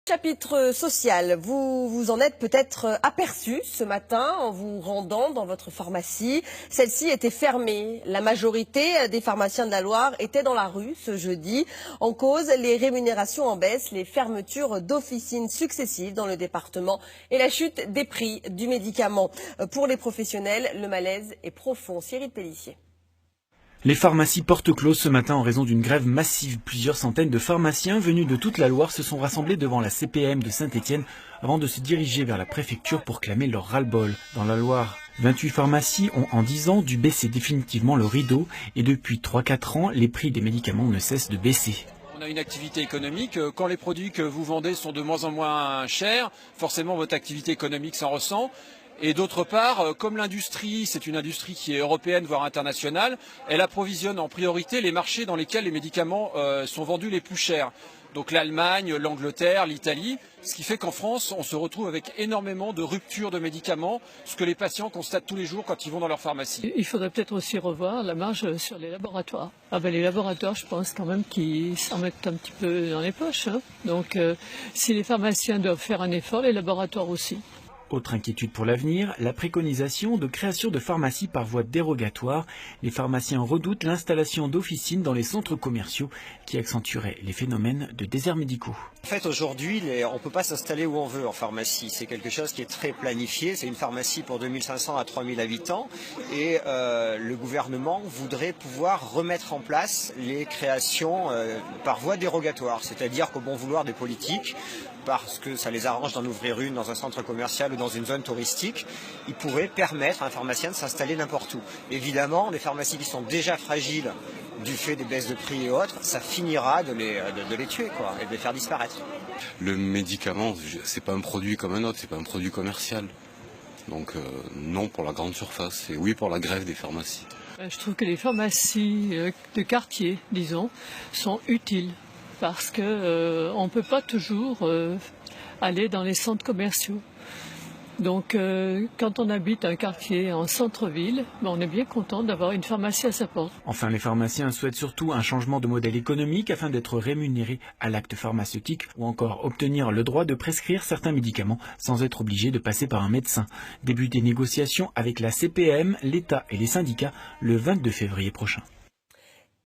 Chapitre social, vous vous en êtes peut-être aperçu ce matin en vous rendant dans votre pharmacie. Celle-ci était fermée. La majorité des pharmaciens de la Loire étaient dans la rue ce jeudi. En cause, les rémunérations en baisse, les fermetures d'officines successives dans le département et la chute des prix du médicament. Pour les professionnels, le malaise est profond. Cyril Pellissier. Les pharmacies portent close ce matin en raison d'une grève massive. Plusieurs centaines de pharmaciens venus de toute la Loire se sont rassemblés devant la CPM de Saint-Étienne avant de se diriger vers la préfecture pour clamer leur ras-le-bol. Dans la Loire, 28 pharmacies ont en 10 ans dû baisser définitivement le rideau et depuis 3-4 ans, les prix des médicaments ne cessent de baisser. On a une activité économique, quand les produits que vous vendez sont de moins en moins chers, forcément votre activité économique s'en ressent. Et d'autre part, comme l'industrie, c'est une industrie qui est européenne, voire internationale, elle approvisionne en priorité les marchés dans lesquels les médicaments sont vendus les plus chers. Donc l'Allemagne, l'Angleterre, l'Italie, ce qui fait qu'en France, on se retrouve avec énormément de ruptures de médicaments, ce que les patients constatent tous les jours quand ils vont dans leur pharmacie. Il faudrait peut-être aussi revoir la marge sur les laboratoires. Les laboratoires, je pense quand même qu'ils s'en mettent un petit peu dans les poches. Donc si les pharmaciens doivent faire un effort, les laboratoires aussi. Autre inquiétude pour l'avenir, la préconisation de création de pharmacies par voie dérogatoire. Les pharmaciens redoutent l'installation d'officines dans les centres commerciaux qui accentueraient les phénomènes de déserts médicaux. En fait, aujourd'hui, on ne peut pas s'installer où on veut en pharmacie. C'est quelque chose qui est très planifié. C'est une pharmacie pour 2500 à 3000 habitants. Et le gouvernement voudrait pouvoir remettre en place les créations par voie dérogatoire. C'est-à-dire qu'au bon vouloir des politiques, parce que ça les arrange d'en ouvrir une dans un centre commercial ou dans une zone touristique, ils pourraient permettre à un pharmacien de s'installer n'importe où. Évidemment, les pharmacies qui sont déjà fragiles du fait des baisses de prix et autres, ça finira de les tuer et de les faire disparaître. Le médicament, c'est pas un produit comme un autre, c'est pas un produit commercial. Donc non pour la grande surface et oui pour la grève des pharmacies. Je trouve que les pharmacies de quartier, disons, sont utiles. Parce qu'on ne peut pas toujours aller dans les centres commerciaux. Donc quand on habite un quartier en centre-ville, on est bien content d'avoir une pharmacie à sa porte. Enfin, les pharmaciens souhaitent surtout un changement de modèle économique afin d'être rémunérés à l'acte pharmaceutique ou encore obtenir le droit de prescrire certains médicaments sans être obligés de passer par un médecin. Début des négociations avec la CPM, l'État et les syndicats le 22 février prochain.